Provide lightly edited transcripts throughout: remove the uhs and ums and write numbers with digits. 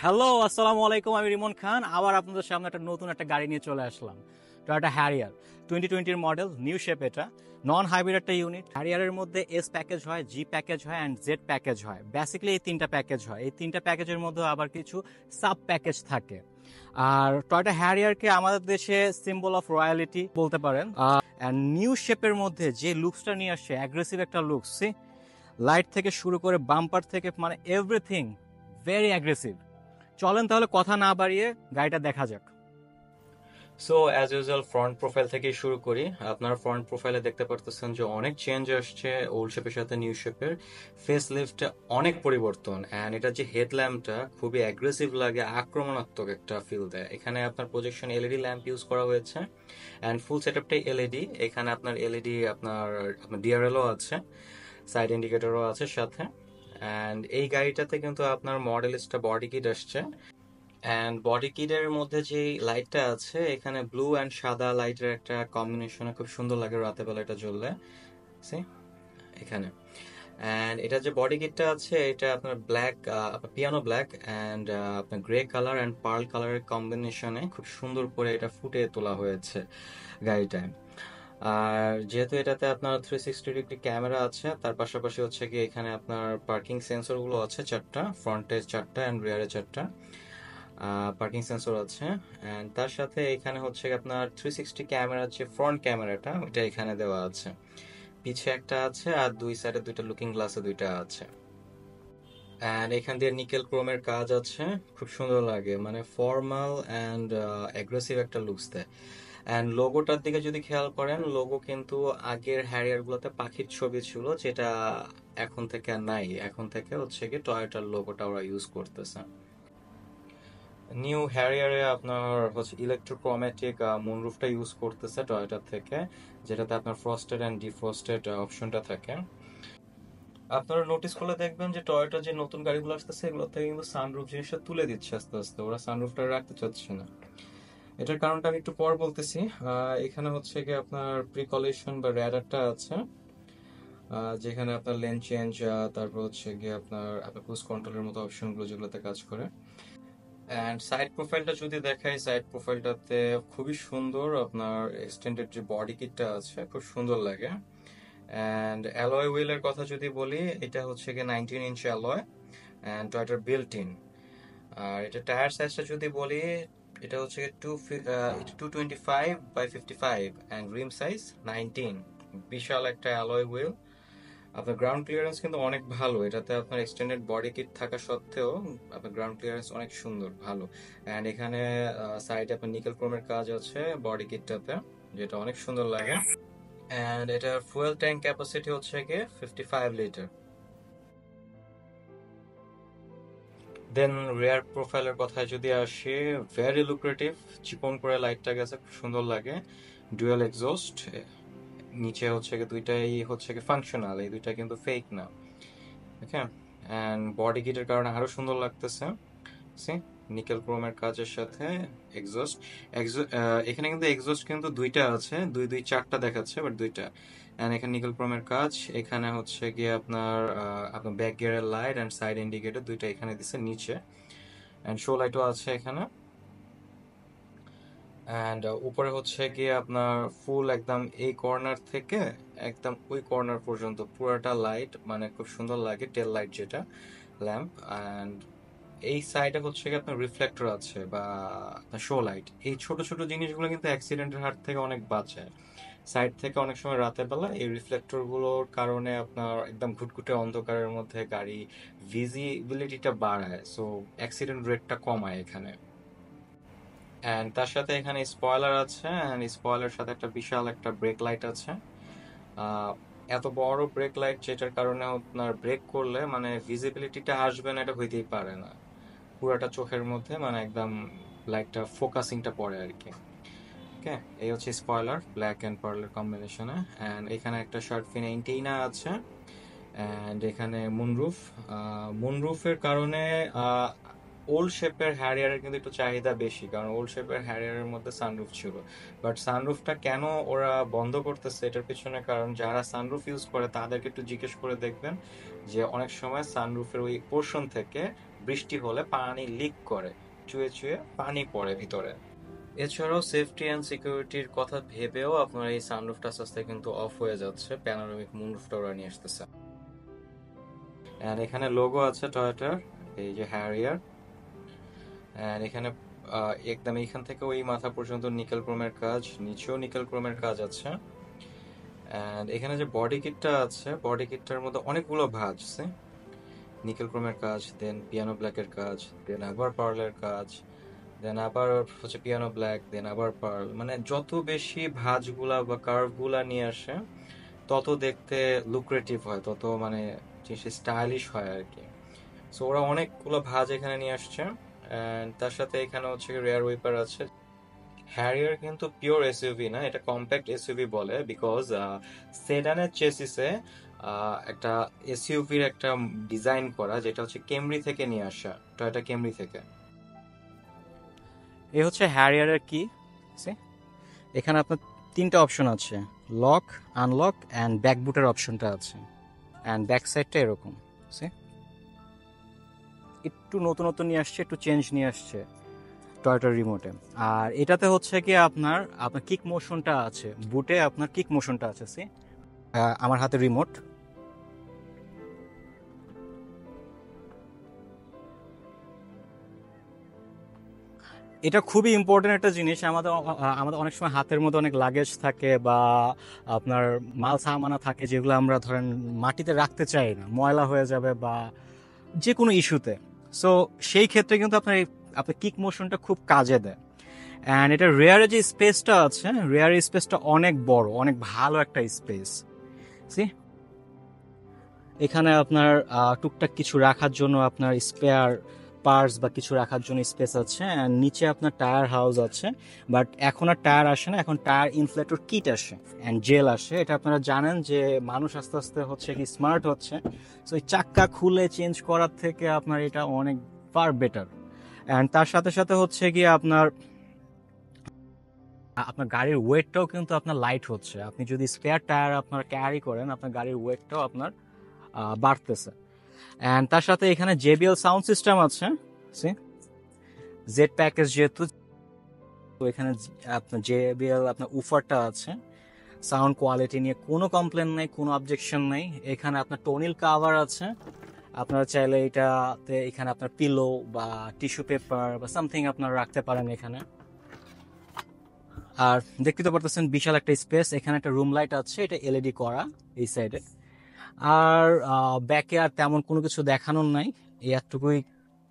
Hello, আসসালামু আলাইকুম। আমি রিমন খান আবার আপনাদের সামনে একটা নতুন একটা গাড়ি নিয়ে চলে আসলাম। Toyota Harrier 2020 model, new shape. এটা নন হাইব্রিড একটা ইউনিট। হ্যারিয়ারের মধ্যে এস প্যাকেজ হয়, জি প্যাকেজ হয় অ্যান্ড জেড প্যাকেজ হয়। বেসিক্যালি এই তিনটা প্যাকেজ হয়। এই তিনটা প্যাকেজের মধ্যে আবার কিছু সাব প্যাকেজ থাকে। আর টয়োটা হ্যারিয়ারকে আমাদের দেশে সিম্বল অফ রয়্যালিটি বলতে পারেন। অ্যান্ড নিউ শেপের মধ্যে যে লুকসটা নিয়ে আসছে, অ্যাগ্রেসিভ একটা লুকস। লাইট থেকে শুরু করে বাম্পার থেকে মানে এভরিথিং ভেরি অ্যাগ্রেসিভ। চলেন তাহলে কথা না বাড়িয়ে গাড়িটা দেখা যাক। So as usual front profile থেকেই শুরু করি। আপনারা ফ্রন্ট প্রোফাইলে দেখতে পারতেছেন যে অনেক চেঞ্জ আসছে ওল্ড শেপের সাথে নিউ শেপের। ফেস লিফটে অনেক পরিবর্তন, অ্যান্ড এটা যে হেডল্যাম্পটা খুবই অ্যাগ্রেসিভ লাগে, আক্রমণাত্মক একটা ফিল দেয়। এখানে আপনার প্রজেকশন এলইডি ল্যাম্প ইউজ করা হয়েছে, অ্যান্ড ফুল সেটআপটাই এলইডি। এখানে আপনার এলইডি আপনার ডিআরএলও আছে, সাইড ইন্ডিকেটরও আছে সাথে। অ্যান্ড এই গাড়িটাতে কিন্তু আপনার মডেলিস্টটা বডি কিট আসছে, অ্যান্ড বডি কিটের মধ্যে যে লাইটটা আছে এখানে ব্লু অ্যান্ড সাদা লাইটের একটা কম্বিনেশনে খুব সুন্দর লাগে রাতে বেলা এটা জ্বললে। সি এখানে, অ্যান্ড এটা যে বডি কিটটা আছে এটা আপনার ব্ল্যাক, পিয়ানো ব্ল্যাক অ্যান্ড আপনার গ্রে কালার অ্যান্ড পার্ল কালারের কম্বিনেশনে খুব সুন্দর করে এটা ফুটিয়ে তোলা হয়েছে গাড়িটায়। আর যেহেতু এটাতে আপনার 360 ডিগ্রি ক্যামেরা আছে, তার পাশাপাশি হচ্ছে কি এখানে আপনার পার্কিং সেন্সর গুলো আছে চারটা, ফ্রন্টে চারটা অ্যান্ড রিয়ারে চারটা পার্কিং সেন্সর আছে। অ্যান্ড তার সাথে এখানে হচ্ছে আপনার 360 ক্যামেরার যে ফ্রন্ট ক্যামেরাটা ওইটা এখানে দেওয়া আছে, পিছে একটা আছে আর দুই সাইডে দুইটা লুকিং গ্লাসে দুইটা আছে। অ্যান্ড এখান দিয়ে নিকেল ক্রোমের কাজ আছে, খুব সুন্দর লাগে, মানে ফর্মাল অ্যান্ড অ্যাগ্রেসিভ একটা লুকস দেয়। অ্যান্ড লোগোটার দিকে যদি খেয়াল করেন, লোগো কিন্তু আগের হ্যারিয়ার গুলোতে পাখির ছবি ছিল, যেটা এখন থেকে আর নাই। এখন থেকে হচ্ছে কি টয়োটার লোগোটা ওরা ইউজ করতেছে। নিউ হ্যারিয়ারে আপনার হচ্ছে ইলেকট্রোক্রোমেটিক মুনরুফটা ইউজ করতেছে টয়োটা থেকে, যেটাতে আপনার ফ্রস্টেড অ্যান্ড ডিফ্রস্টেড অপশনটা থাকে। আপনারা নোটিস করলে দেখবেন যে টয়োটা যে নতুন গাড়িগুলো আসতেছে এগুলো থেকে কিন্তু সানরুফ জিনিসটা তুলে দিচ্ছে আস্তে আস্তে, ওরা সানরুফটা রাখতে চাচ্ছে না। এটার কারণটা আমি একটু পর বলতেছি। এখানে হচ্ছে কি আপনার প্রিকলিশন বা র্যাডারটা আছে, যেখানে আপনার লেন চেঞ্জ, তারপর হচ্ছে গিয়ে আপনার আপনার ক্রুজ কন্ট্রোলের মতো অপশনগুলো যেগুলোতে কাজ করে। অ্যান্ড সাইড প্রোফাইলটা যদি দেখাই, সাইড প্রোফাইলটাতে খুবই সুন্দর আপনার এক্সটেন্ডেড যে বডি কিটটা আছে খুব সুন্দর লাগে। অ্যান্ড অ্যালয় হুইলের কথা যদি বলি, এটা হচ্ছে গিয়ে 19 ইঞ্চ অ্যালয় অ্যান্ড টয়োটার বিল্ট ইন। আর এটা টায়ার সাইজটা যদি বলি, এটা হচ্ছে টু 25/55 অ্যান্ড রিম সাইজ 19। বিশাল একটা অ্যালয় হুইল। আপনার গ্রাউন্ড ক্লিয়ারেন্স কিন্তু অনেক ভালো এটাতে, আপনার এক্সটেন্ডেড বডি কিট থাকা সত্ত্বেও আপনার গ্রাউন্ড ক্লিয়ারেন্স অনেক সুন্দর, ভালো। অ্যান্ড এখানে সাইডে আপনার নিকেল ক্রোমের কাজ আছে বডি কিটটাতে, যেটা অনেক সুন্দর লাগে। অ্যান্ড এটার ফুয়েল ট্যাঙ্ক ক্যাপাসিটি হচ্ছে গিয়ে 55 লিটার। দেন রিয়ার প্রোফাইলের কথায় যদি আসি, ভেরি লুক্রেটিভ, চিকন করে লাইটটা গেছে, খুব সুন্দর লাগে। ডুয়েল এক্সস্ট, নিচে হচ্ছে গিয়ে দুইটাই হচ্ছে গিয়ে ফাংশনাল, এই দুইটা কিন্তু ফেক না। ওকে, অ্যান্ড বডি কিটের কারণে আরো সুন্দর লাগতেছে। সি নিকেল ক্রোমের কাজের সাথে এক্সস্ট। এখানে কিন্তু এক্সস্ট কিন্তু দুইটা আছে, দুই দুই চারটা দেখাচ্ছে বাট দুইটা। এন্ড এখানে নিকেল ক্রোমের কাজ, এখানে হচ্ছে গিয়ে আপনার আপনার ব্যাক গিয়ারের লাইট এন্ড সাইড ইন্ডিকেটর দুইটা এখানে দিচ্ছে নিচে, এন্ড শো লাইটও আছে এখানে। অ্যান্ড উপরে হচ্ছে গিয়ে আপনার ফুল একদম এই কর্নার থেকে একদম ওই কর্নার পর্যন্ত পুরোটা লাইট, মানে খুব সুন্দর লাগে, টেল লাইট যেটা ল্যাম্প। অ্যান্ড এই সাইডে হচ্ছে কি আপনার রিফ্লেক্টর আছে বা আপনার শো লাইট। এই ছোট ছোট জিনিসগুলো কিন্তু অ্যাক্সিডেন্টের হাত থেকে অনেক বাঁচায়। সাইড থেকে অনেক সময় রাতের বেলা এই রিফ্লেক্টর গুলোর কারণে আপনার একদম ঘুটঘুটে অন্ধকারের মধ্যে গাড়ি ভিজিবিলিটিটা বাড়ায়, সো অ্যাক্সিডেন্ট রেটটা কমায় এখানে। অ্যান্ড তার সাথে এখানে স্পয়লার আছে, অ্যান্ড স্পয়লার সাথে একটা বিশাল একটা ব্রেক লাইট আছে। আহ, এত বড় ব্রেক লাইট যেটার কারণে আপনার ব্রেক করলে মানে ভিজিবিলিটিটা আসবে না এটা হইতেই পারে না, পুরাটা চোখের মধ্যে মানে একদম লাইটটা ফোকাসিংটা পড়ে আর কি। ওকে, এই হচ্ছে স্পয়লার ব্ল্যাক অ্যান্ড পার্লের কম্বিনেশনে। অ্যান্ড এখানে একটা শার্ট ফিন এন্টিনা আছে, অ্যান্ড এখানে মুনরুফ। মুনরুফের কারণে ওল্ড শেপের হ্যারিয়ারের কিন্তু একটু চাহিদা বেশি, কারণ ওল্ড শেপের হ্যারিয়ারের মধ্যে সানরুফ ছিল। বাট সানরুফটা কেন ওরা বন্ধ করতেছে এটার পিছনে কারণ, যারা সানরুফ ইউজ করে তাদেরকে একটু জিজ্ঞেস করে দেখবেন যে অনেক সময় সানরুফের ওই পোর্শন থেকে বৃষ্টি হলে পানি লিক করে, চুয়ে চুয়ে পানি পড়ে ভিতরে। এছাড়াও সেফটি অ্যান্ড সিকিউরিটির কথা ভেবেও আপনার এই সানরুফটা আস্তে আস্তে কিন্তু অফ হয়ে যাচ্ছে, প্যানোরামিক মুনরুফটা ওরা নিয়ে আসতেছে। অ্যান্ড এখানে লোগো আছে টয়োটার, এই যে হ্যারিয়ার। অ্যান্ড এখানে একদম এইখান থেকে ওই মাথা পর্যন্ত নিকেল ক্রোমের কাজ, নিচেও নিকেল ক্রোমের কাজ আছে। অ্যান্ড এখানে যে বডি কিটটা আছে, বডি কিটটার মধ্যে অনেকগুলো ভাঁজ আছে, নিকেল ক্রোমের কাজ, দেন পিয়ানো ব্ল্যাকের কাজ, দেন আবার পার্লের কাজ, দেন আবার হচ্ছে পিয়ানো ব্ল্যাক, দেন আবার পার্ল। মানে যত বেশি ভাঁজগুলা বা কার্ভগুলা নিয়ে আসে তত দেখতে লুক্রেটিভ হয়, তত মানে জিনিস স্টাইলিশ হয় আর কি। সো ওরা অনেকগুলো ভাঁজ এখানে নিয়ে আসছে। অ্যান্ড তার সাথে এখানে হচ্ছে রেয়ার উইপার আছে। হ্যারিয়ার কিন্তু পিওর এসইউভি না, এটা কম্প্যাক্ট এসইউভি বলে, বিকজ সেডানের চেসিসে একটা এসইউভির একটা ডিজাইন করা, যেটা হচ্ছে কেমরি থেকে নিয়ে আসা, টয়োটা কেমরি থেকে। এই হচ্ছে হ্যারিয়ারের কি, এখানে আপনার তিনটা অপশন আছে, লক, আনলক অ্যান্ড ব্যাক বুটের অপশনটা আছে। অ্যান্ড ব্যাক সাইডটা এরকম একটু নতুন নতুন নিয়ে আসছে, একটু চেঞ্জ নিয়ে আসছে টয়োটার রিমোটে। আর এটাতে হচ্ছে কি আপনার আপনার কিক মোশনটা আছে, বুটে আপনার কিক মোশনটা আছে। আমার হাতে রিমোট, এটা খুবই ইম্পর্টেন্ট একটা জিনিস। আমাদের আমাদের অনেক সময় হাতের মধ্যে অনেক লাগেজ থাকে বা আপনার মাল সামানা থাকে, যেগুলো আমরা ধরেন মাটিতে রাখতে চাই না, ময়লা হয়ে যাবে বা যে কোনো ইস্যুতে। সো সেই ক্ষেত্রে কিন্তু আপনার কিক মোশনটা খুব কাজে দেয়। অ্যান্ড এটা রেয়ারে যে স্পেসটা আছে, রেয়ার স্পেসটা অনেক বড়, অনেক ভালো একটা স্পেস। এখানে আপনার টুকটাক কিছু রাখার জন্য আপনার স্পেয়ার পার্টস বা কিছু রাখার জন্য স্পেস আছে। অ্যান্ড নিচে আপনার টায়ার হাউস আছে, বাট এখন আর টায়ার আসে না, এখন টায়ার ইনফ্লেটর কিট আসে অ্যান্ড জেল আসে। এটা আপনারা জানেন যে মানুষ আস্তে আস্তে হচ্ছে কি স্মার্ট হচ্ছে, সো এই চাক্কা খুলে চেঞ্জ করার থেকে আপনার এটা অনেক ফার বেটার। অ্যান্ড তার সাথে সাথে হচ্ছে কি আপনার আপনার গাড়ির ওয়েটটাও কিন্তু আপনার লাইট হচ্ছে। আপনি যদি স্পেয়ার টায়ার আপনার ক্যারি করেন, আপনার গাড়ির ওয়েটটাও আপনার বাড়তেছে। অ্যান্ড তার সাথে এখানে জেবিএল সাউন্ড সিস্টেম আছে, জেড প্যাকেজ যেহেতু, তো এখানে আপনার জেবিএল আপনার উফারটা আছে। সাউন্ড কোয়ালিটি নিয়ে কোনো কমপ্লেন নেই, কোনো অবজেকশন নেই। এখানে আপনার টোনিল কাভার আছে, আপনারা চাইলে এটাতে এখানে আপনার পিলো বা টিস্যু পেপার বা সামথিং আপনারা রাখতে পারেন এখানে। আর দেখতে তো পারতেছেন বিশাল একটা স্পেস। এখানে একটা রুম লাইট আছে, এটা এলইডি করা এই সাইডে। আর ব্যাকে আর তেমন কোনো কিছু দেখানোর নাই, এই এতটুকুই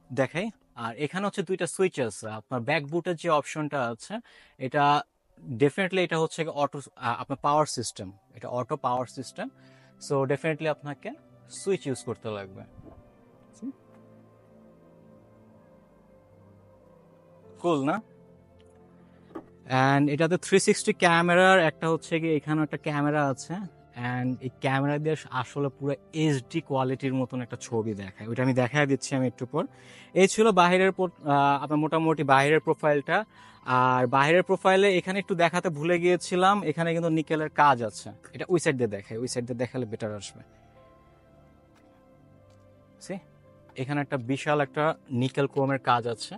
দেখাই। আর এখানে হচ্ছে দুইটা সুইচ আছে। আপনার ব্যাক বুটের যে অপশনটা আছে, এটা ডেফিনেটলি এটা হচ্ছে অটো, আপনার পাওয়ার সিস্টেম, এটা auto power system. So definitely আপনাকে সুইচ ইউজ করতে লাগবে। কুল না? অ্যান্ড এটাতে 360 ক্যামেরার একটা হচ্ছে কি, এখানে একটা ক্যামেরা আছে। অ্যান্ড এই ক্যামেরা দিয়ে আসলে পুরো এইচডি কোয়ালিটির মতন একটা ছবি দেখায়, ওইটা আমি দেখাই দিচ্ছি আমি একটু পর। এই ছিল বাহিরের আপনার মোটামুটি বাহিরের প্রোফাইলটা। আর বাহিরের প্রোফাইলে এখানে একটু দেখাতে ভুলে গিয়েছিলাম, এখানে কিন্তু নিকেলের কাজ আছে। এটা ওই সাইড দিয়ে দেখায়, ওই সাইড দিয়ে দেখালে বেটার আসবে। এখানে একটা বিশাল একটা নিকেল ক্রোমের কাজ আছে।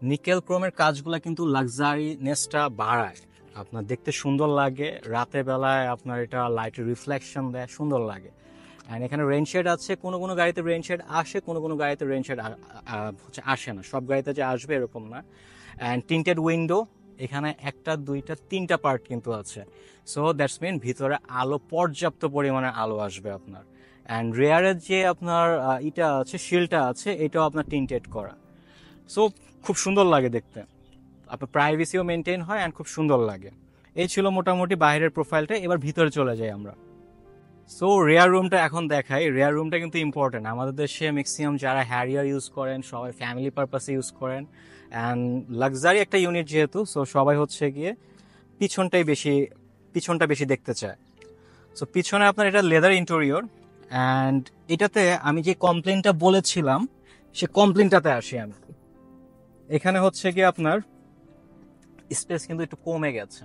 নিকেল ক্রোমের কাজগুলো কিন্তু লাক্সারিনেসটা বাড়ায়, আপনার দেখতে সুন্দর লাগে, রাতে বেলায় আপনার এটা লাইটের রিফ্লেকশন দেয়, সুন্দর লাগে। অ্যান্ড এখানে রেনশেড আছে, কোনো কোনো গাড়িতে রেনশেড আসে, কোনো কোনো গাড়িতে রেনশেড হচ্ছে আসে না, সব গাড়িতে যে আসবে এরকম না। অ্যান্ড টিন্টেড উইন্ডো, এখানে একটা দুইটা তিনটা পার্ট কিন্তু আছে। সো দ্যাটস মিন ভিতরে আলো, পর্যাপ্ত পরিমাণে আলো আসবে আপনার। অ্যান্ড রেয়ারের যে আপনার ইটা আছে, শিলটা আছে, এটাও আপনার টিন্টেড করা। সো খুব সুন্দর লাগে দেখতে, আপনার প্রাইভেসিও মেনটেন হয় অ্যান্ড খুব সুন্দর লাগে। এই ছিল মোটামুটি বাইরের প্রোফাইলটা। এবার ভিতরে চলে যাই আমরা। সো রেয়ার রুমটা এখন দেখাই। রেয়ার রুমটা কিন্তু ইম্পর্টেন্ট, আমাদের দেশে ম্যাক্সিমাম যারা হ্যারিয়ার ইউজ করেন সবাই ফ্যামিলি পারপাসে ইউজ করেন, অ্যান্ড লাক্সারি একটা ইউনিট যেহেতু, সো সবাই হচ্ছে গিয়ে পিছনটা বেশি দেখতে চায়। সো পিছনে আপনার এটা লেদার ইন্টেরিয়র। অ্যান্ড এটাতে আমি যে কমপ্লেনটা বলেছিলাম, সে কমপ্লেনটাতে আসি আমি। এখানে হচ্ছে কি আপনার স্পেস কিন্তু একটু কমে গেছে,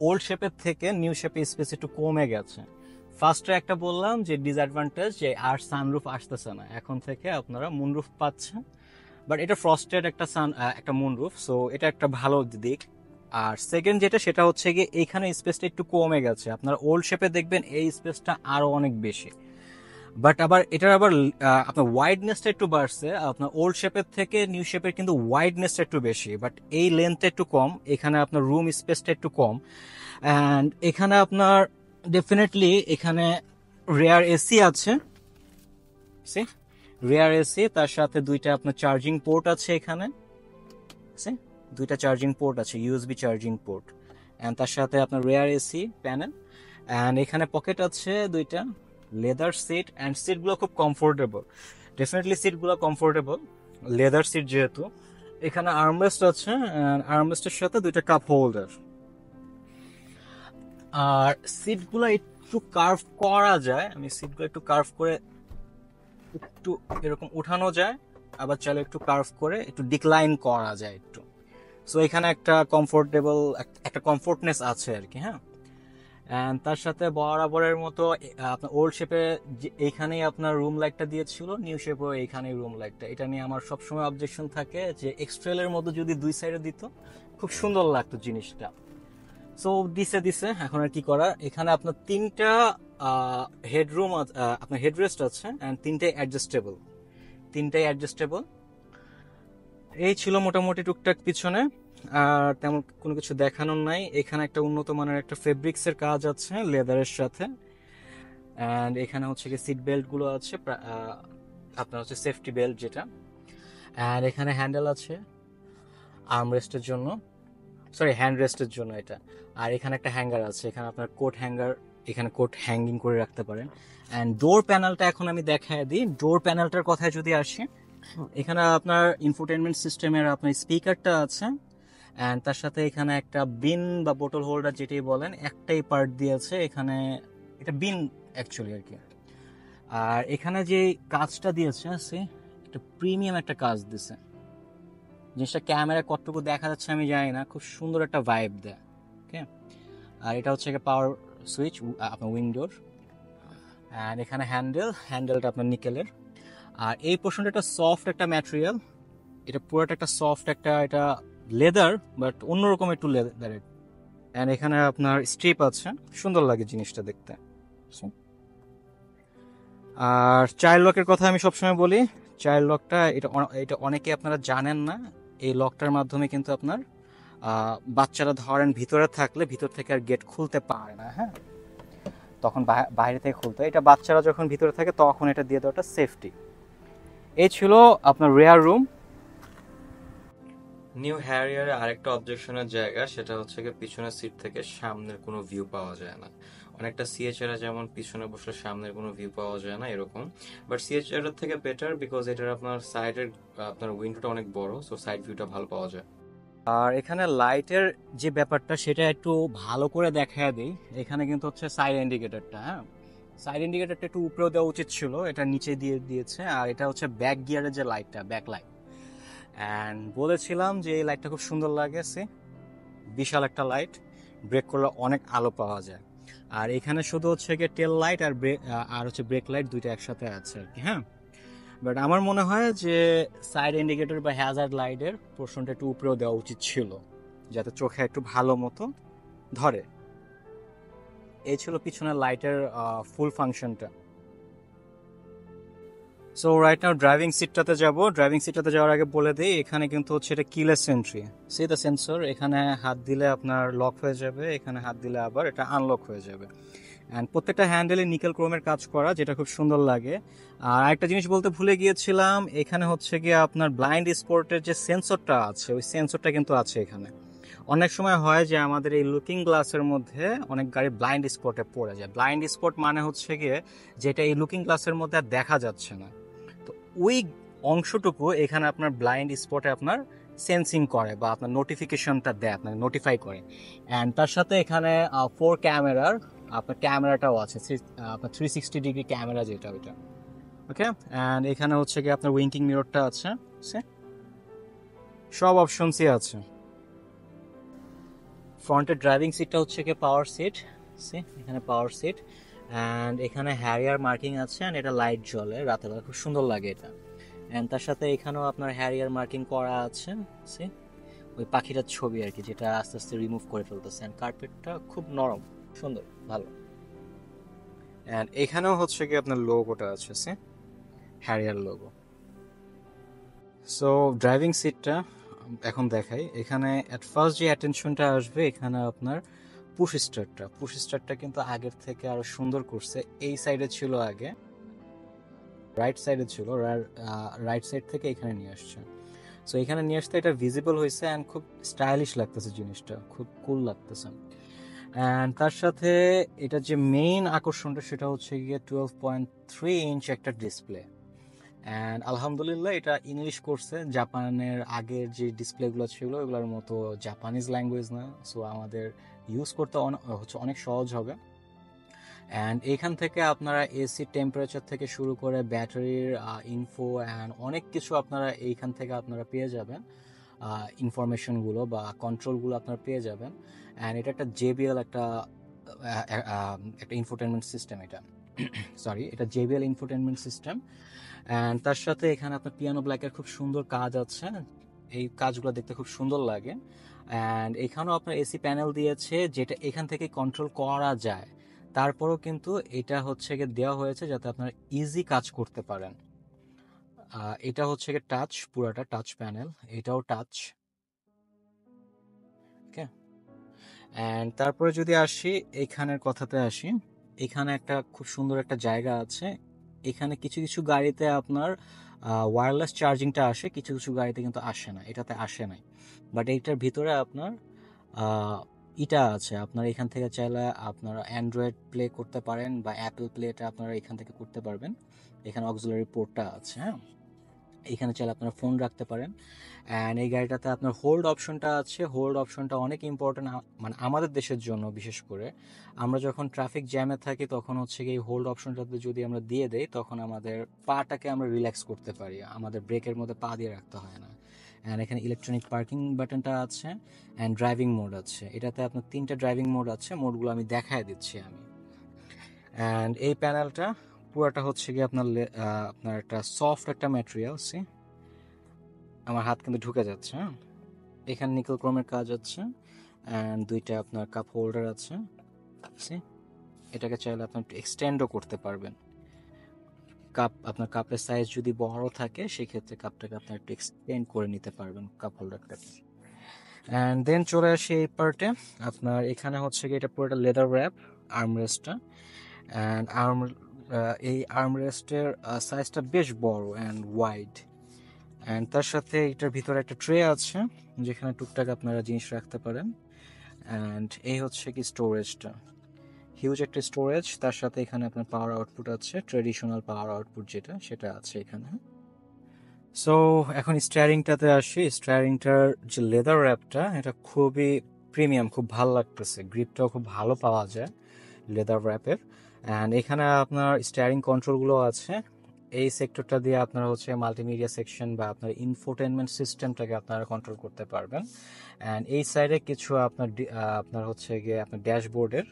ওল্ড শেপের থেকে নিউ শেপে স্পেস একটু কমে গেছে। ফার্স্টে একটা বললাম যে ডিসঅ্যাডভান্টেজ যে আর সানরুফ আসতেছে না, এখন থেকে আপনারা মুনরুফ পাচ্ছেন, বাট এটা ফ্রস্টেড একটা মুনরুফ, সো এটা একটা ভালো দিক। আর সেকেন্ড যেটা সেটা হচ্ছে গিয়ে এইখানে স্পেসটা একটু কমে গেছে, আপনার ওল্ড শেপে দেখবেন এই স্পেসটা আরো অনেক বেশি, বাট আবার এটার আবার আপনার ওয়াইডনেসটা একটু বাড়ছে, আপনার ওল্ড শেপের থেকে নিউ শেপের কিন্তু ওয়াইডনেসটা একটু বেশি, বাট এই লেন্থটা একটু কম, এখানে আপনার রুম স্পেসটা একটু কম। অ্যান্ড এখানে আপনার ডেফিনেটলি এখানে রেয়ার এসি আছে, রেয়ার এসি, তার সাথে দুইটা আপনার চার্জিং পোর্ট আছে এখানে, দুইটা চার্জিং পোর্ট আছে, ইউএসবি চার্জিং পোর্ট, অ্যান্ড তার সাথে আপনার রেয়ার এসি প্যানেল, অ্যান্ড এখানে পকেট আছে দুইটা, লেদার সিট, অ্যান্ড সিটগুলো খুব কমফোর্টেবল, ডেফিনেটলি সিটগুলো কমফোর্টেবল, লেদার সিট যেহেতু। এখানে আর্মরেস্ট আছে, আর্মরেস্টের সাথে দুইটা কাপ হোল্ডার। আর সিটগুলো একটু কার্ভ করা যায়, আমি সিটগুলো একটু কার্ভ করে একটু এরকম উঠানো যায়, আবার চাইলে একটু কার্ভ করে একটু ডিক্লাইন করা যায় একটু, সো এখানে একটা কমফোর্টেবল একটা কমফোর্টনেস আছে আর কি। হ্যাঁ, অ্যান্ড তার সাথে বরাবরের মতো আপনার ওল্ড শেপে এইখানেই আপনার রুম লাইটটা দিয়েছিল, নিউ শেপেও এইখানেই রুম লাইটটা। এটা নিয়ে আমার সবসময় অবজেকশন থাকে যে এক্সট্রেলের মতো যদি দুই সাইডে দিত খুব সুন্দর লাগতো জিনিসটা, সো দিছে এখন আর কি করা। এখানে আপনার তিনটা হেডরুম, আপনার হেডরেস্ট আছে, অ্যান্ড তিনটাই অ্যাডজাস্টেবল। এই ছিল মোটামুটি টুকটাক পিছনে, আর তেমন কোনো কিছু দেখানোর নাই। এখানে একটা উন্নত মানের একটা ফেব্রিক্স এর কাজ আছে লেদারের সাথে, অ্যান্ড এখানে হচ্ছে কি সিট বেল্ট গুলো আছে, আপনার হচ্ছে সেফটি বেল্ট যেটা, অ্যান্ড এখানে হ্যান্ডেল আছে আর্মরেস্টের জন্য, সরি হ্যান্ড রেস্টের জন্য এটা। আর এখানে একটা হ্যাঙ্গার আছে, এখানে আপনার কোট হ্যাঙ্গার, এখানে কোট হ্যাঙ্গিং করে রাখতে পারেন। অ্যান্ড ডোর প্যানেলটা এখন আমি দেখায় দিই। ডোর প্যানেলটার কথায় যদি আসি, এখানে আপনার ইনফোটেনমেন্ট সিস্টেমের আপনার স্পিকারটা আছে, অ্যান্ড তার সাথে এখানে একটা বিন বা বোতল হোল্ডার যেটাই বলেন একটাই পার্ট দিয়েছে এখানে, এটা বিন অ্যাকচুয়ালি আর কি। আর এখানে যে কাজটা দিয়েছে আছে একটা প্রিমিয়াম একটা কাজ দিছে, জিনিসটা ক্যামেরা কতটুকু দেখা যাচ্ছে আমি জানি না, খুব সুন্দর একটা ভাইব দেয়। ওকে, আর এটা হচ্ছে পাওয়ার সুইচ আপনার উইন্ডোর, অ্যান্ড এখানে হ্যান্ডেলটা আপনার নিকেলের। আর এই পোর্শনটা একটা সফট একটা ম্যাটেরিয়াল, এটা পুরোটা একটা সফট একটা, এটা লেদার বাট অন্যরকম একটু লেদারের। অ্যান্ড এখানে আপনার স্ট্রিপ আছে, সুন্দর লাগে জিনিসটা দেখতে। আর চাইল্ড লকের কথা আমি সবসময় বলি, চাইল্ড লকটা এটা অনেকে আপনারা জানেন না, এই লকটার মাধ্যমে কিন্তু আপনার বাচ্চারা ধরেন ভিতরে থাকলে ভিতর থেকে আর গেট খুলতে পারে না, হ্যাঁ, তখন বাইরে থেকে খুলতে, এটা বাচ্চারা যখন ভিতরে থাকে তখন এটা দিয়ে দেওয়াটা সেফটি। এই ছিল আপনার রেয়ার রুম। নিউ হ্যারিয়ারে আরেকটা অবজেকশনের জায়গা, সেটা হচ্ছে কি পিছনের সিট থেকে সামনের কোনো ভিউ পাওয়া যায় না। অনেকটা সিএচআর যেমন পিছনে বসলে সামনের কোনো ভিউ পাওয়া যায় না এরকম, বাট সিএচআর এর থেকে বেটার, বিকজ এটার আপনার সাইডের আপনার উইন্ডোটা অনেক বড়, সো সাইড ভিউটা ভালো পাওয়া যায়। আর এখানে লাইটের যে ব্যাপারটা সেটা একটু ভালো করে দেখায় দিই। এখানে কিন্তু হচ্ছে সাইড ইন্ডিকেটরটা, হ্যাঁ, সাইড ইন্ডিকেটরটা একটু উপরেও দেওয়া উচিত ছিল, এটা নিচে দিয়ে দিয়েছে। আর এটা হচ্ছে ব্যাক গিয়ারের যে লাইটটা, ব্যাক লাইট, অ্যান্ড বলেছিলাম যে এই লাইটটা খুব সুন্দর লাগে, বিশাল একটা লাইট, ব্রেক করলে অনেক আলো পাওয়া যায়। আর এখানে শুধু হচ্ছে গিয়ে টেল লাইট আর আর হচ্ছে ব্রেক লাইট দুইটা একসাথে আছে আর কি। হ্যাঁ, বাট আমার মনে হয় যে সাইড ইন্ডিকেটর বা হ্যাজার্ড লাইটের পোর্শনটা একটু উপরেও দেওয়া উচিত ছিল, যাতে চোখে একটু ভালো মতো ধরে। এই ছিল পিছনের লাইটের ফুল ফাংশনটা। সো রাইট নাও ড্রাইভিং সিটটাতে যাব। ড্রাইভিং সিটটাতে যাওয়ার আগে বলে দিই, এখানে কিন্তু হচ্ছে এটা keyless entry, C the sensor, এখানে হাত দিলে আপনার লক হয়ে যাবে, এখানে হাত দিলে আবার এটা আনলক হয়ে যাবে। অ্যান্ড প্রত্যেকটা হ্যান্ডেলে নিকেল ক্রোমের কাজ করা, যেটা খুব সুন্দর লাগে। আর একটা জিনিস বলতে ভুলে গিয়েছিলাম, এখানে হচ্ছে গিয়ে আপনার ব্লাইন্ড স্পটের যে সেন্সরটা আছে, ওই সেন্সরটা কিন্তু আছে এখানে। অনেক সময় হয় যে আমাদের এই লুকিং গ্লাসের মধ্যে অনেক গাড়ি ব্লাইন্ড স্পটে পড়ে যায়। ব্লাইন্ড স্পট মানে হচ্ছে গিয়ে যেটা এই লুকিং গ্লাসের মধ্যে আর দেখা যাচ্ছে না, তো ওই অংশটুকু এখানে আপনার ব্লাইন্ড স্পটে আপনার সেন্সিং করে বা আপনার নোটিফিকেশনটা দেয়, আপনার নোটিফাই করে। অ্যান্ড তার সাথে এখানে 4 ক্যামেরার আপনার ক্যামেরাটাও আছে, আপনার 360 ডিগ্রি ক্যামেরা যেটা ওইটা। ওকে, অ্যান্ড এখানে হচ্ছে কি আপনার উইঙ্কিং মিররটা আছে, সব অপশনসই আছে। ফ্রন্টের ড্রাইভিং সিটটা হচ্ছে কি পাওয়ার সিট, এখানে পাওয়ার সিট, অ্যান্ড এখানে হ্যারিয়ার মার্কিং আছে, অ্যান্ড এটা লাইট জ্বলে রাতের বেলা, খুব সুন্দর লাগে এটা। অ্যান্ড তার সাথে এখানেও আপনার হ্যারিয়ার মার্কিং করা আছে, সে ওই পাখিটার ছবি আর কি, যেটা আস্তে আস্তে রিমুভ করে ফেলতেছে। অ্যান্ড কার্পেটটা খুব নরম, সুন্দর, ভালো। অ্যান্ড এখানেও হচ্ছে কি আপনার লোগোটা আছে, সে হ্যারিয়ার লোগো। সো ড্রাইভিং সিটটা এখন দেখাই। এখানে অ্যাট ফার্স্ট যে অ্যাটেনশনটা আসবে, এখানে আপনার পুশ স্টার্টটা কিন্তু আগের থেকে আরো সুন্দর করছে। এই সাইডে ছিল আগে, রাইট সাইডে ছিল, রাইট সাইড থেকে এখানে নিয়ে আসছে। সো এখানে নিয়ে আসতে এটা ভিজিবল হয়েছে, অ্যান্ড খুব স্টাইলিশ লাগতেছে, জিনিসটা খুব কুল লাগতেছে। অ্যান্ড তার সাথে এটা যে মেইন আকর্ষণটা সেটা হচ্ছে গিয়ে 12.3 ইঞ্চ একটা ডিসপ্লে। অ্যান্ড আলহামদুলিল্লাহ এটা ইংলিশ করছে, জাপানের আগের যে ডিসপ্লেগুলো ছিল ওগুলোর মতো জাপানিজ ল্যাঙ্গুয়েজ না। সো আমাদের ইউজ করতে অনেক সহজ হবে। অ্যান্ড এখান থেকে আপনারা এসি টেম্পারেচার থেকে শুরু করে ব্যাটারির ইনফো অ্যান্ড অনেক কিছু আপনারা এইখান থেকে আপনারা পেয়ে যাবেন, ইনফরমেশনগুলো বা কন্ট্রোলগুলো আপনারা পেয়ে যাবেন। অ্যান্ড এটা একটা জেবিএল একটা ইনফোটেনমেন্ট সিস্টেম, এটা সরি, এটা জেবিএল ইনফোটেনমেন্ট সিস্টেম। অ্যান্ড তার সাথে এখানে আপনার পিয়ানো ব্ল্যাকের খুব সুন্দর কাজ আছে, এই কাজগুলো দেখতে খুব সুন্দর লাগে। অ্যান্ড এখানেও আপনার এসি প্যানেল দিয়েছে, যেটা এখান থেকে কন্ট্রোল করা যায়। তারপরেও কিন্তু এটা হচ্ছে গিয়ে দেওয়া হয়েছে যাতে আপনারা ইজি কাজ করতে পারেন। এটা হচ্ছে গিয়ে টাচ, পুরাটা টাচ প্যানেল, এটাও টাচ। ওকে। অ্যান্ড তারপরে যদি আসি এখানের কথাতে আসি, এখানে একটা খুব সুন্দর একটা জায়গা আছে। এখানে কিছু কিছু গাড়িতে আপনার ওয়্যারলেস চার্জিংটা আসে, কিছু কিছু গাড়িতে কিন্তু আসে না, এটাতে আসে নাই। বাট এইটার ভিতরে আপনার এটা আছে, আপনারা এখান থেকে চাইলে আপনারা অ্যান্ড্রয়েড প্লে করতে পারেন বা অ্যাপেল প্লেটা আপনারা এখান থেকে করতে পারবেন। এখানে অক্সিলারি পোর্টটা আছে, হ্যাঁ, এখানে চাইলে আপনারা ফোন রাখতে পারেন। অ্যান্ড এই গাড়িটাতে আপনার হোল্ড অপশনটা আছে, হোল্ড অপশনটা অনেক ইম্পর্টেন্ট, মানে আমাদের দেশের জন্য বিশেষ করে। আমরা যখন ট্রাফিক জ্যামে থাকি তখন হচ্ছে কি এই হোল্ড অপশনটাতে যদি আমরা দিয়ে দেই, তখন আমাদের পাটাকে আমরা রিল্যাক্স করতে পারি, আমাদের ব্রেকের মধ্যে পা দিয়ে রাখতে হয় না। অ্যান্ড এখানে ইলেকট্রনিক পার্কিং বাটনটা আছে, অ্যান্ড ড্রাইভিং মোড আছে। এটাতে আপনার 3টা ড্রাইভিং মোড আছে, মোডগুলো আমি দেখায় দিচ্ছি আমি। অ্যান্ড এই প্যানেলটা পুরোটা হচ্ছে কি আপনার একটা সফট একটা ম্যাটেরিয়াল, সি আমার হাত কিন্তু ঢুকে যাচ্ছে, হ্যাঁ। এখানে নিকেল ক্রোমের কাজ আছে, অ্যান্ড 2টা আপনার কাপ হোল্ডার আছে, সি এটাকে চাইলে আপনি একটু এক্সটেন্ডও করতে পারবেন। আপনার কাপের সাইজ যদি বড় থাকে সেক্ষেত্রে কাপটাকে আপনার একটু এক্সটেন্ড করে নিতে পারবেন, কাপ হোল্ডারটাকে। অ্যান্ড দেন চলে আসি এই পার্টে। আপনার এখানে হচ্ছে কি এটা পুরোটা লেদার র্যাপ, আর্মরেস্টটা। অ্যান্ড এই আর্মরেস্টের সাইজটা বেশ বড় অ্যান্ড ওয়াইড। অ্যান্ড তার সাথে এটার ভিতরে একটা ট্রে আছে, যেখানে টুকটাক আপনারা জিনিস রাখতে পারেন। অ্যান্ড এই হচ্ছে কি স্টোরেজটা, হিউজ একটা স্টোরেজ। তার সাথে এখানে আপনার পাওয়ার আউটপুট আছে, ট্রেডিশনাল পাওয়ার আউটপুট যেটা, সেটা আছে এখানে। সো এখন স্টিয়ারিংটাতে আসি। স্টিয়ারিংটার যে লেদার র্যাপটা, এটা খুবই প্রিমিয়াম, খুব ভালো লাগতেছে, গ্রিপটাও খুব ভালো পাওয়া যায় লেদার র্যাপের। অ্যান্ড এখানে আপনার স্টিয়ারিং কন্ট্রোলগুলো আছে। এই সেক্টরটা দিয়ে আপনারা হচ্ছে মাল্টিমিডিয়া সেকশন বা আপনার ইনফোটেনমেন্ট সিস্টেমটাকে আপনারা কন্ট্রোল করতে পারবেন। অ্যান্ড এই সাইডে কিছু আপনার হচ্ছে গিয়ে আপনার ড্যাশবোর্ডের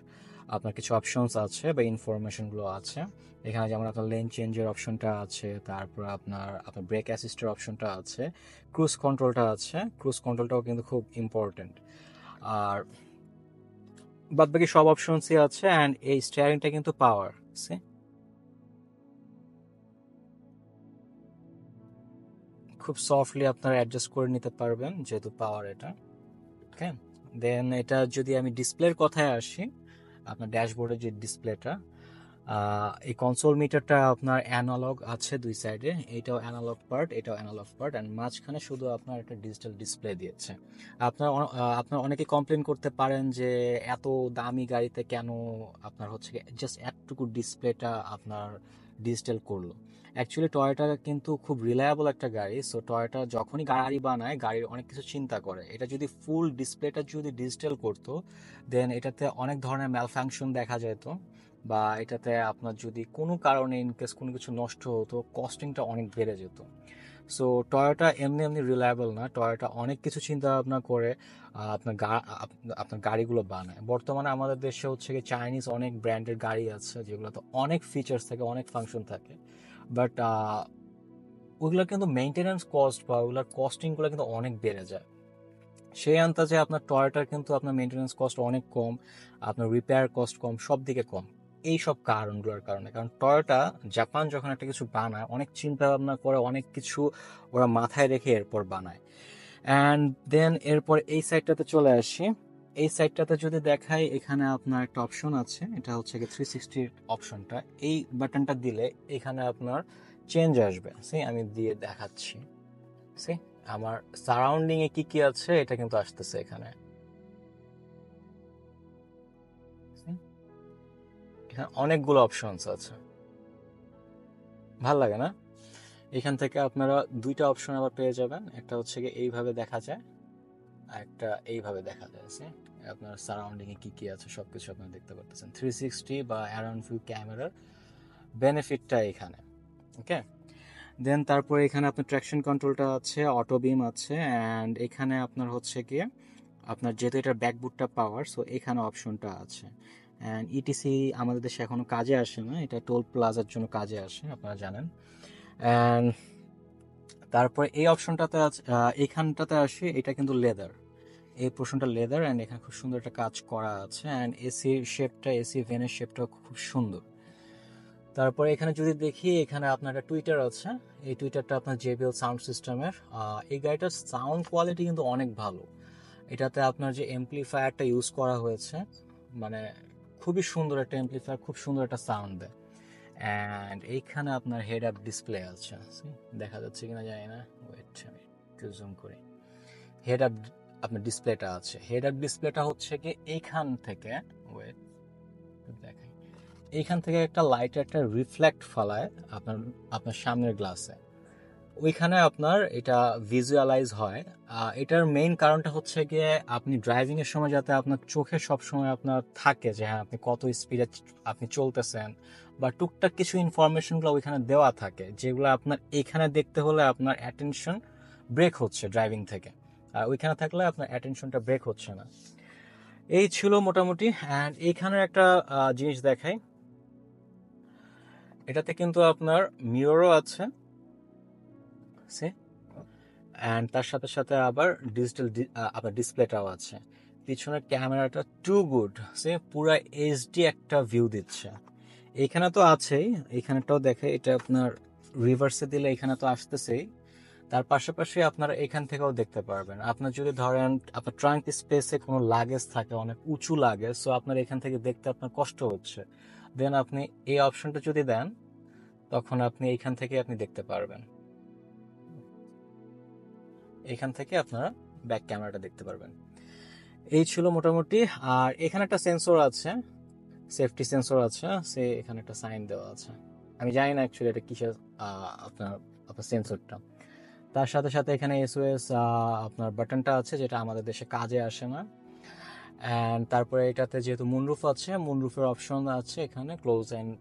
আপনার কিছু অপশনস আছে বা ইনফরমেশনগুলো আছে। এখানে যেমন আপনার লেন চেঞ্জের অপশনটা আছে, তারপর আপনার ব্রেক অ্যাসিস্টের অপশনটা আছে, ক্রুজ কন্ট্রোলটা আছে। ক্রুজ কন্ট্রোলটাও কিন্তু খুব ইম্পর্টেন্ট। আর বাদবাকি সব অপশনসই আছে। অ্যান্ড এই স্টিয়ারিংটা কিন্তু পাওয়ার, খুব সফটলি আপনারা অ্যাডজাস্ট করে নিতে পারবেন যেহেতু পাওয়ার এটা। ওকে। দেন এটা যদি আমি ডিসপ্লের কথায় আসি, আপনার ড্যাশবোর্ডের যে ডিসপ্লেটা, এই কনসোল মিটারটা আপনার অ্যানালগ আছে 2 সাইডে, এটাও অ্যানালগ পার্ট, এটাও অ্যানালগ পার্ট, অ্যান্ড মাঝখানে শুধু আপনার একটা ডিজিটাল ডিসপ্লে দিয়েছে। আপনার অনেকে কমপ্লেন করতে পারেন যে এত দামি গাড়িতে কেন আপনার হচ্ছে জাস্ট এতটুকু ডিসপ্লেটা আপনার ডিজিটাল করলো। অ্যাকচুয়ালি টয়োটা কিন্তু খুব রিলায়েবল একটা গাড়ি। সো টয়োটা যখনই গাড়ি বানায়, গাড়ির অনেক কিছু চিন্তা করে। এটা যদি ফুল ডিসপ্লেটা যদি ডিজিটাল করতো, দেন এটাতে অনেক ধরনের ম্যালফাংশন দেখা যেত, বা এটাতে আপনার যদি কোনো কারণে ইনকেস কোনো কিছু নষ্ট হতো, কস্টিংটা অনেক বেড়ে যেত। সো টয়োটা এমনি এমনি রিলায়েবল না, টয়োটা অনেক কিছু চিন্তা ভাবনা করে আপনার গাড়িগুলো বানায়। বর্তমানে আমাদের দেশে হচ্ছে কি চাইনিজ অনেক ব্র্যান্ডের গাড়ি আছে যেগুলোতে অনেক ফিচার্স থাকে, অনেক ফাংশন থাকে, বাট ওইগুলোর কিন্তু মেনটেন্যান্স কস্ট বা ওইগুলোর কস্টিংগুলো কিন্তু অনেক বেড়ে যায়। সেই আন্দাজে আপনার টয়োটার কিন্তু আপনার মেনটেন্যান্স কস্ট অনেক কম, আপনার রিপেয়ার কস্ট কম, সব দিকে কম। এই সব কারণগুলোর কারণে, কারণ টয়োটা জাপান যখন একটা কিছু বানায় অনেক চিন্তা ভাবনা করে, অনেক কিছু ওরা মাথায় রেখে এরপর বানায়। অ্যান্ড দেন এরপর এই সাইডটাতে চলে আসি। এই সাইডটাতে যদি দেখাই, এখানে আপনার একটা অপশন আছে, এটা হচ্ছে কি 360 অপশনটা। এই বাটনটা দিলে এখানে আপনার চেঞ্জ আসবে। সে আমি দিয়ে দেখাচ্ছি। সে আমার সারাউন্ডিং এ কি কি আছে এটা কিন্তু আসতেছে এখানে। See? এখানে অনেকগুলো অপশনস আছে, ভাল লাগে না? এখান থেকে আপনারা দুইটা অপশন আবার পেয়ে যাবেন, একটা হচ্ছে কি এইভাবে দেখা যায়, আর একটা এইভাবে দেখা যায়। See? আপনার সারাউন্ডিং এ কি কি আছে সবকিছু আপনারা দেখতে পারতেছেন। 360 বা অ্যারাউন্ড ভিউ ক্যামেরার বেনিফিটটা এখানে। ওকে, দেন তারপরে এখানে আপনার ট্র্যাকশন কন্ট্রোলটা আছে, অটো বিম আছে, অ্যান্ড এখানে আপনার হচ্ছে গিয়ে আপনার যেহেতু এটার ব্যাকবুটটা পাওয়ার, সো এখানে অপশনটা আছে। অ্যান্ড ইটিসি আমাদের দেশে এখনো কাজে আসে না, এটা টোল প্লাজার জন্য কাজে আসে, আপনারা জানেন। অ্যান্ড তারপরে এই অপশনটাতে আছে, এইখানটাতে আসে, এটা কিন্তু লেদার, এই পোর্শনটা লেদার, অ্যান্ড এখানে খুব সুন্দর একটা কাজ করা আছে, অ্যান্ড এসি শেপটা, এসি ভেনের শেপটা খুব সুন্দর। তারপরে এখানে যদি দেখি, এখানে আপনার একটা টুইটার আছে, এই টুইটারটা আপনার জেবিএল সাউন্ড সিস্টেমের। এই গাড়িটার সাউন্ড কোয়ালিটি কিন্তু অনেক ভালো। এটাতে আপনার যে এমপ্লিফায়ারটা ইউজ করা হয়েছে, মানে খুবই সুন্দর একটা এমপ্লিফায়ার, খুব সুন্দর একটা সাউন্ড দেয়। অ্যান্ড এইখানে আপনার হেড আপ ডিসপ্লে আছে, দেখা যাচ্ছে কিনা জানি না, ওয়েট আমি একটু জুম করি। হেড আপ আপনার ডিসপ্লেটা আছে, হেড আপ ডিসপ্লেটা হচ্ছে কি এইখান থেকে, ওয়েট দেখাই, এইখান থেকে একটা লাইট একটা রিফ্লেক্ট ফলায় আপনার আপনার সামনের গ্লাসে, ওইখানে আপনার এটা ভিজুয়ালাইজ হয়। এটার মেইন কারণটা হচ্ছে গিয়ে আপনি ড্রাইভিং এর সময় যাতে আপনার চোখে সবসময় আপনার থাকে যে হ্যাঁ আপনি কত স্পিডে আপনি চলতেছেন, বা টুকটাক কিছু ইনফরমেশনগুলো ওইখানে দেওয়া থাকে, যেগুলো আপনার এখানে দেখতে হলে আপনার অ্যাটেনশন ব্রেক হচ্ছে ড্রাইভিং থেকে, আর ওইখানে থাকলে আপনার অ্যাটেনশনটা ব্রেক হচ্ছে না। এই ছিল মোটামুটি। অ্যান্ড এইখানের একটা জিনিস দেখাই, এটাতে কিন্তু আপনার মিররও আছে, সে অ্যান্ড তার সাথে সাথে আবার ডিজিটাল আপনার ডিসপ্লেটাও আছে। পিছনের ক্যামেরাটা টু গুড, সে পুরা এইচডি একটা ভিউ দিচ্ছে। এখানে তো আছেই, এখানেটাও দেখে, এটা আপনার রিভার্সে দিলে এখানে তো আসতেছেই, তার পাশাপাশি আপনারা এখান থেকেও দেখতে পারবেন। আপনার যদি ধরেন আপনার ট্রাঙ্ক স্পেসে কোনো লাগেজ থাকে, অনেক উঁচু লাগেজ, সো আপনার এখান থেকে দেখতে আপনার কষ্ট হচ্ছে, দেন আপনি এই অপশনটা যদি দেন, তখন আপনি এইখান থেকে আপনি দেখতে পারবেন, এখান থেকে আপনারা ব্যাক ক্যামেরাটা দেখতে পারবেন। এই ছিল মোটামুটি। আর এখানে একটা সেন্সর আছে, সেফটি সেন্সর আছে, সে এখানে একটা সাইন দেওয়া আছে, আমি জানি না অ্যাকচুয়ালি এটা কিসের আপনার আপনার সেন্সরটা। তার সাথে সাথে এখানে এসওএস আপনার বাটনটা আছে, যেটা আমাদের দেশে কাজে আসে না। অ্যান্ড তারপরে এটাতে যেহেতু মুনরুফ আছে, মুনরুফের অপশন আছে এখানে ক্লোজ অ্যান্ড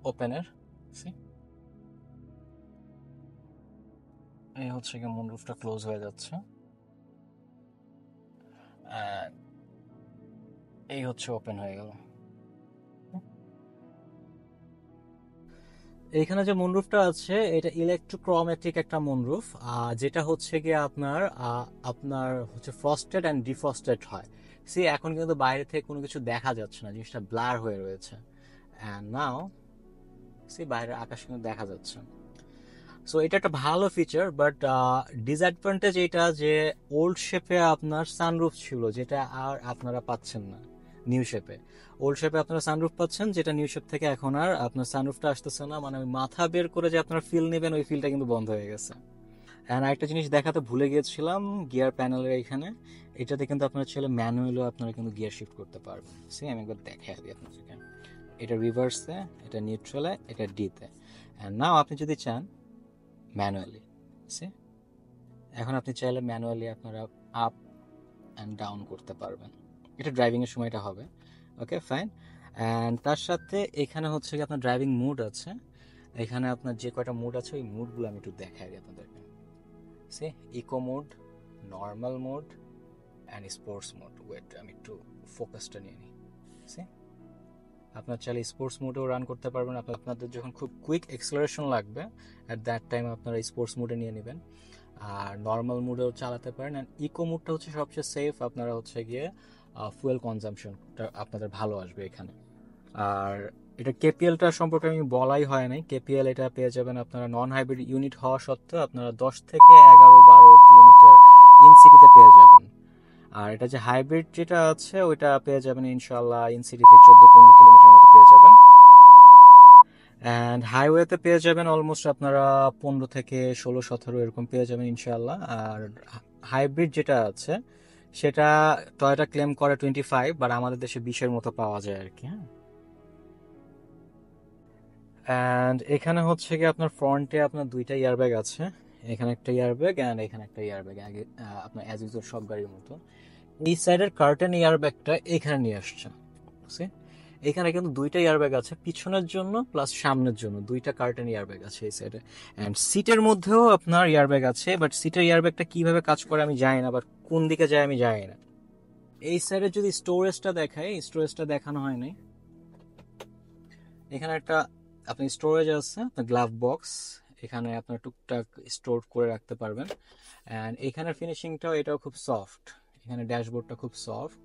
ওপেনের। এই হচ্ছে কি মুনরুফটা ক্লোজ হয়ে যাচ্ছে, and এই হচ্ছে ওপেন হয়ে গেল। এইখানে যে মুনরুফটা আছে এটা ইলেকট্রোক্রোমেটিক একটা মুনরুফ, যেটা হচ্ছে গিয়ে আপনার আপনার হচ্ছে ফ্রস্টেড অ্যান্ড ডিফ্রস্টেড হয়। সি এখন কিন্তু বাইরে থেকে কোনো কিছু দেখা যাচ্ছে না, জিনিসটা ব্লার হয়ে রয়েছে, অ্যান্ড নাও সি বাইরের আকাশ কিন্তু দেখা যাচ্ছে। সো এটা একটা ভালো ফিচার, বাট ডিসঅ্যাডভান্টেজ এটা যে ওল্ড শেপে আপনার সানরুফ ছিল, যেটা আর আপনারা পাচ্ছেন না নিউ শেপে। ওল্ড শেপে আপনারা সানরুফ পাচ্ছেন, যেটা নিউ শেপ থেকে এখন আর আপনার সানরুফটা আসতেছে না, মানে ওই মাথা বের করে যে আপনারা ফিল নেবেন, ওই ফিলটা কিন্তু বন্ধ হয়ে গেছে। অ্যান্ড আরেকটা জিনিস দেখাতে ভুলে গিয়েছিলাম, গিয়ার প্যানেলের এখানে, এটাতে কিন্তু আপনার ছেলে ম্যানুয়ালও আপনারা কিন্তু গিয়ার শিফট করতে পারবেন। সে আমি একবার দেখাই দিই আপনাদেরকে, এটা রিভার্সে, এটা নিউট্রালে, এটা ডিতে, অ্যান্ড নাও আপনি যদি চান ম্যানুয়ালি, সে এখন আপনি চাইলে ম্যানুয়ালি আপনারা আপ অ্যান্ড ডাউন করতে পারবেন, এটা ড্রাইভিং এর সময় এটা হবে। Okay fine. অ্যান্ড তার সাথে এখানে হচ্ছে কি আপনার ড্রাইভিং মুড আছে, এখানে আপনার যে কয়টা মুড আছে ওই মুডগুলো আমি একটু দেখাই দিই আপনাদেরকে। সে eco mode, normal mode and sports mode. Wait, আমি একটু ফোকাসটা নিয়ে নিই। সে আপনার চাইলে স্পোর্টস মোডেও রান করতে পারবেন। আপনাদের যখন খুব কুইক এক্সেলারেশন লাগবে অ্যাট দ্যাট টাইম আপনারা স্পোর্টস মোডে নিয়ে নেবেন, আর নর্মাল মোডেও চালাতে পারেন। অ্যান্ড ইকো মোডটা হচ্ছে সবচেয়ে সেফ, আপনারা হচ্ছে গিয়ে ফুয়েল কনজাম্পশনটা আপনাদের ভালো আসবে এখানে। আর এটা কেপিএলটা সম্পর্কে আমি বলাই হয় নাই। কেপিএল এটা পেয়ে যাবেন আপনারা নন হাইব্রিড ইউনিট হওয়া সত্ত্বেও আপনারা 10 থেকে 11-12 কিলোমিটার ইন সিটিতে পেয়ে যাবেন। আর এটা যে হাইব্রিড যেটা আছে ওইটা পেয়ে যাবেন ইনশাল্লাহ ইন সিটিতে 14-15 কিলোমিটার মতো পেয়ে যাবেন। অ্যান্ড হাইওয়েতে পেয়ে যাবেন অলমোস্ট আপনারা 15 থেকে 16-17 এরকম পেয়ে যাবেন ইনশাল্লাহ। আর হাইব্রিড যেটা আছে সেটা টয়োটা ক্লেম করে 25, বাট আমাদের দেশে 20-এর মতো পাওয়া যায় আর কি। হ্যাঁ, অ্যান্ড এখানে হচ্ছে কি আপনার ফ্রন্টে আপনার দুইটা ইয়ারব্যাগ আছে, এখানে একটা ইয়ারব্যাগ অ্যান্ড এখানে একটা ইয়ারব্যাগ, আগে আপনার অ্যাজ ইউজুয়াল সব গাড়ির মতো। এই সাইডের কার্টেন ইয়ারব্যাগটা এখানে নিয়ে আসছে। বুঝছি? এখানে কিন্তু দুইটা ইয়ারব্যাগ আছে, পিছনের জন্য প্লাস সামনের জন্য দুইটা কার্টেন ইয়ারব্যাগ আছে এই সাইডে। অ্যান্ড সিটের মধ্যেও আপনার ইয়ারব্যাগ আছে, বাট সিটের ইয়ারব্যাগটা কিভাবে কাজ করে আমি জানি না, বাট কোন দিকে যায় আমি জানি না। এই সাইডে যদি স্টোরেজটা দেখাই, স্টোরেজটা দেখানো হয় নাই। এখানে একটা আপনি স্টোরেজ আছে, আপনার গ্লাভ বক্স, এখানে আপনার টুকটাক স্টোর করে রাখতে পারবেন। অ্যান্ড এখানের ফিনিশিংটাও এটাও খুব সফট, এখানে ড্যাশবোর্ডটা খুব সফট,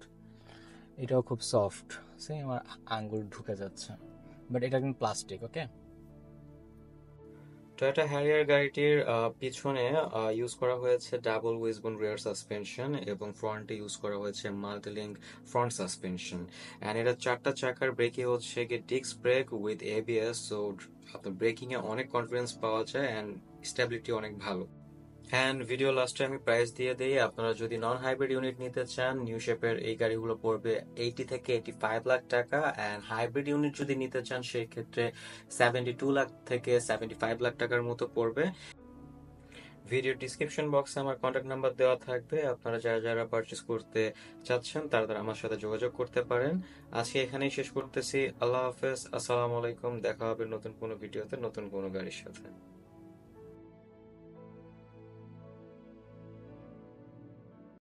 এটাও খুব সফট। সে আমার আঙ্গুল ঢুকে যাচ্ছে, বাট এটা কিন্তু প্লাস্টিক। ওকে, টয়োটা হ্যারিয়ার গাড়িটির পিছনে ইউজ করা হয়েছে ডাবল উইজবোন রিয়ার সাসপেনশন এবং ফ্রন্টে ইউজ করা হয়েছে মাল্টিলিঙ্ক ফ্রন্ট সাসপেনশন। অ্যান্ড এটা 4টা চাকার ব্রেকই হচ্ছে গিয়ে disc brake with ABS, so আপনার ব্রেকিং এ অনেক কনফিডেন্স পাওয়া যায় অ্যান্ড স্টেবিলিটি অনেক ভালো। অ্যান্ড ভিডিও লাস্টে আমি প্রাইস দিয়ে দিই। আপনারা যদি নন হাইব্রিড ইউনিট নিতে চান, নিউ শেপের এই গাড়িগুলো পড়বে 80 থেকে 85 লাখ টাকা। অ্যান্ড হাইব্রিড ইউনিট যদি নিতে চান সেই ক্ষেত্রে 72 লাখ থেকে 75 লাখ টাকার মতো পড়বে। ভিডিও ডিসক্রিপশন বক্সে আমার কন্ট্যাক্ট নাম্বার দেওয়া থাকবে, আপনারা যারা যারা পারচেস করতে চাচ্ছেন তারা তারা আমার সাথে যোগাযোগ করতে পারেন। আজকে এখানেই শেষ করতেছি। আল্লাহ হাফেজ, আসসালামু আলাইকুম। দেখা হবে নতুন কোনো ভিডিওতে নতুন কোনো গাড়ির সাথে।